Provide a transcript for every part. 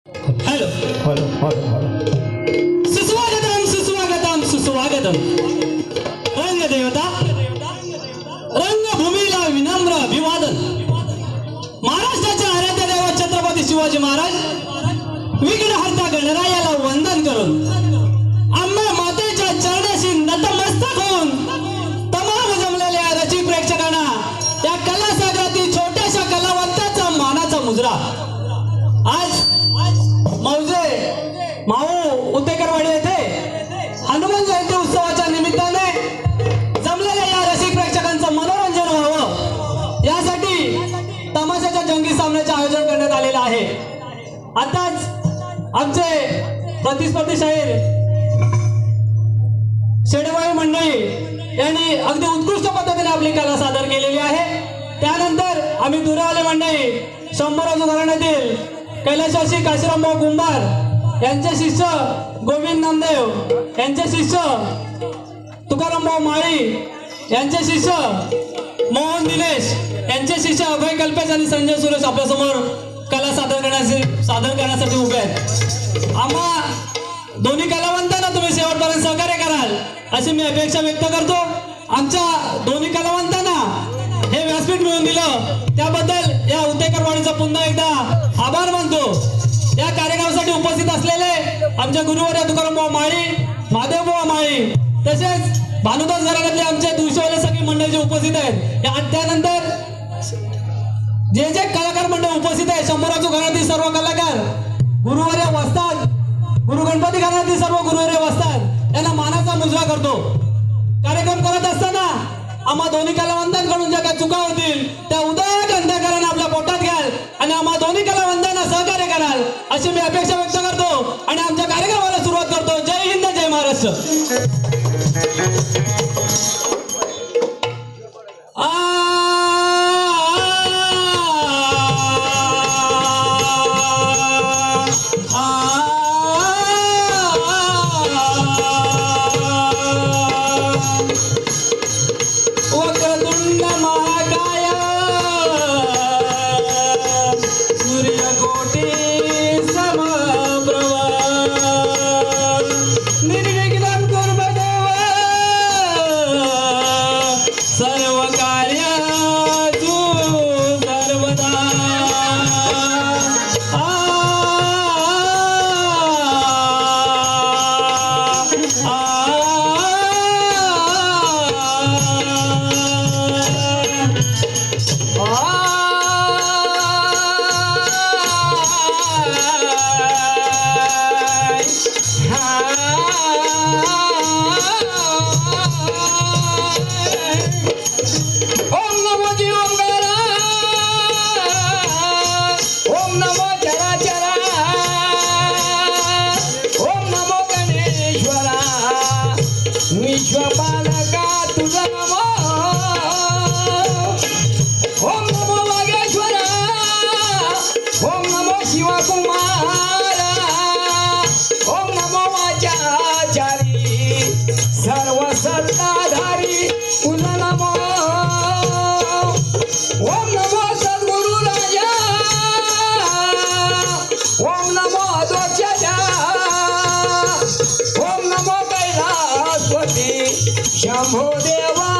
Hello hello hello hello. सुस्वागतम सुस्वागतम सुस्वागतम. रंगदेवता रंगभूमीला विनम्र अभिवादन. महाराष्ट्राचे आराध्य दैवत छत्रपती शिवाजी महाराज विघ्नहर्ता गणरायाला वंदन करून आम्हा मातेच्या चरणाशी नतमस्तक होऊन तमाम जमलेल्या रसिक प्रेक्षकांना या कलासागरातील छोट्याशा कलावंताचा मानाचा मुजरा. आज मौजे माऊ उत्तेकरवाडी येथे हनुमान जयंती उत्सवाच्या निमित्ताने जमलेल्या या रसिक प्रेक्षकांचं मनोरंजन व्हावं यासाठी तमाशाच्या जंगी सामन्याचे आयोजन करण्यात आलेलं आहे. आताच आमचे प्रतिस्पर्धी शाहीर शेडेवाई मंडळी यांनी अगदी उत्कृष्ट पद्धतीने आपली कला सादर केलेली आहे. त्यानंतर आम्ही दुरावले मंडळी शंभराजू घराण्यातील कैलासवासी काशीरामभाऊ कुंभार यांचे शिष्य गोविंद नामदेव यांचे शिष्य तुकारामभाऊ माळी यांचे शिष्य मोहन दिनेश यांचे शिष्य अभय कल्पेश आणि संजय सुरेश आपल्यासमोर कला सादर करण्यासाठी उभे आहेत. आम्हा दोन्ही कलावंतांना तुम्ही शेवटपर्यंत सहकार्य कराल अशी मी अपेक्षा व्यक्त करतो. आमच्या दोन्ही कलावंतांना हे व्यासपीठ मिळवून दिलं त्याबद्दल या उत्तेकरवाडीचा पुन्हा एकदा आभार मानतो. या कार्यक्रमासाठी उपस्थित असलेले आमचे गुरुवर्य तुकारामभाऊ माळी, महादेवभाऊ माळी तसेच भानुदास घराण्यातले आमचे दुसरेवाले सगळी मंडळी जे उपस्थित आहेत. त्यानंतर जे जे कलाकार मंडळ उपस्थित आहे शंभराजू घराण्यातील सर्व कलाकार, गुरुवर्य वस्ताद, गुरु गणपती घराण्यातील सर्व गुरुवर्य वस्ताद यांना मानाचा मुजरा करतो. कार्यक्रम करत असताना आम्हा दोन्ही कलावंतांकडून ज्या काही चुका होतील त्या उदक अंधकाराने आपल्या पोटात घ्याल आणि आम्हा दोन्ही कलावंतांना सहकार्य कराल अशी मी अपेक्षा व्यक्त करतो आणि आमच्या कार्यक्रमाला सुरुवात करतो. जय हिंद, जय महाराष्ट्र. वक्रतुंड महाकाय सूर्यकोटी समप्रभ निर्विघ्नं कुरु देव सर्व कार्येषु सर्वदा. ओम नमो जीवंगारा, ओम नमो चराचरा, ओम नमो गणेश्वरा, विश्वपालका तुझा नमो. ओम नमो वागेश्वरा, ओम नमो शिवकुमारा, ओम नमो वाचाचारी सर्व सत्ताधारी तुझा नमो. ओम नमो सद्गुरु राजा, ओम नमो द्वचजा, ओम नमो कैलासपती शंभो देवा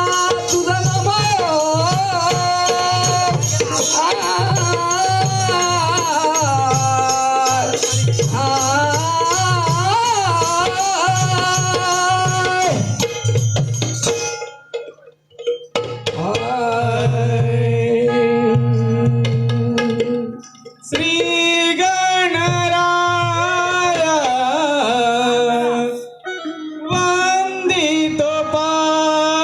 तुझा नमो. श्री गणराय वंदितो पाय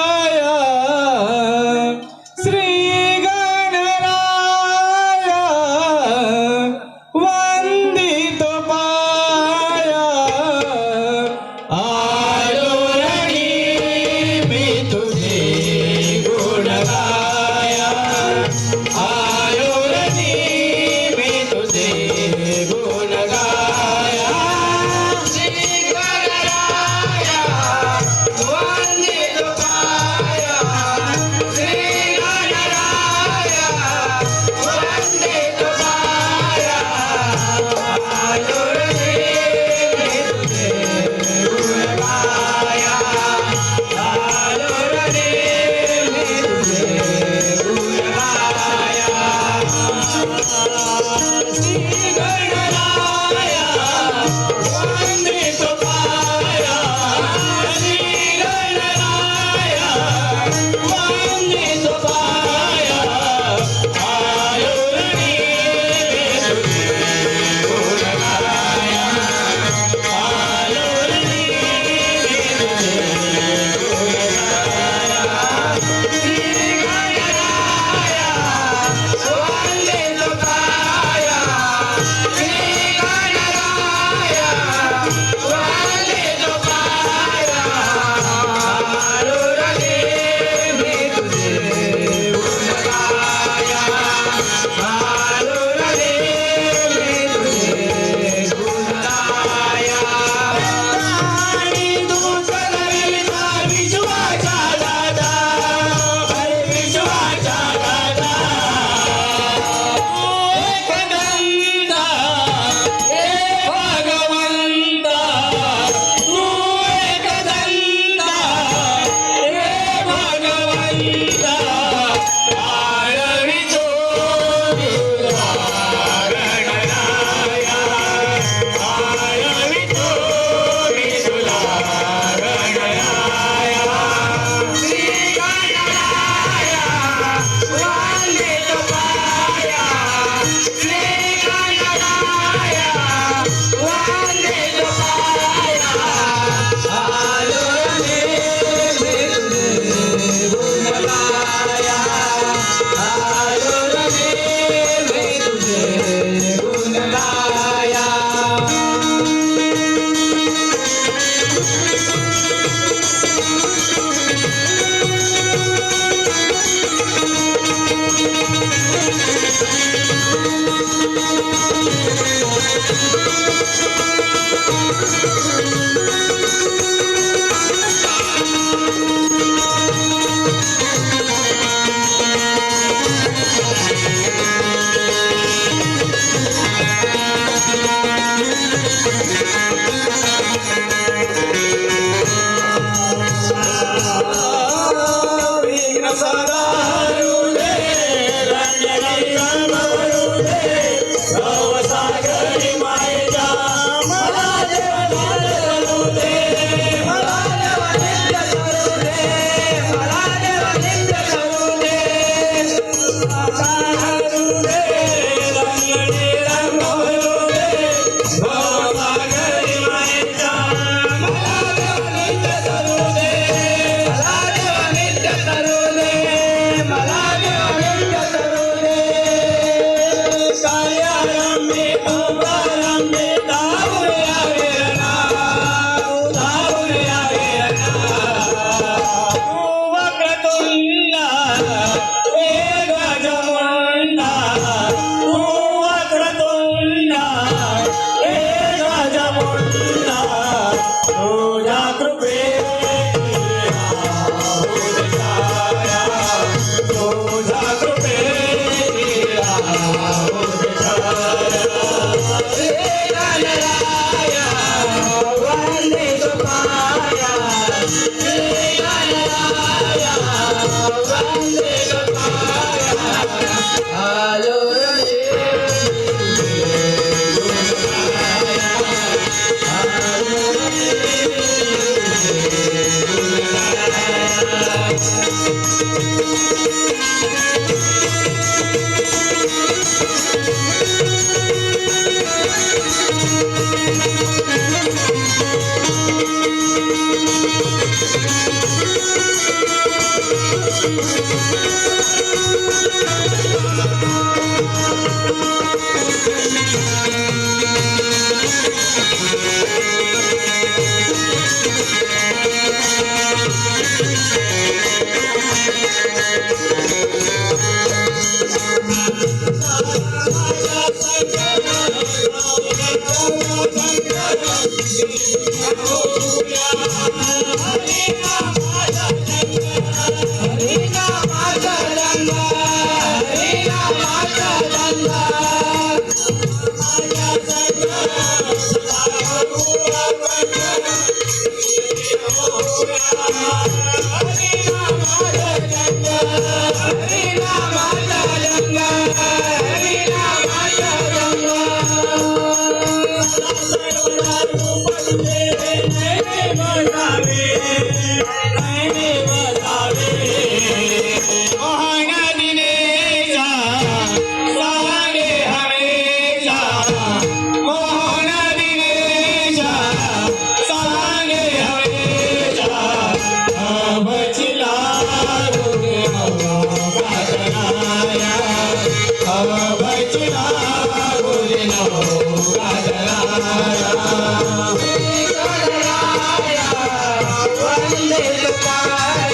वंदे तुकाराम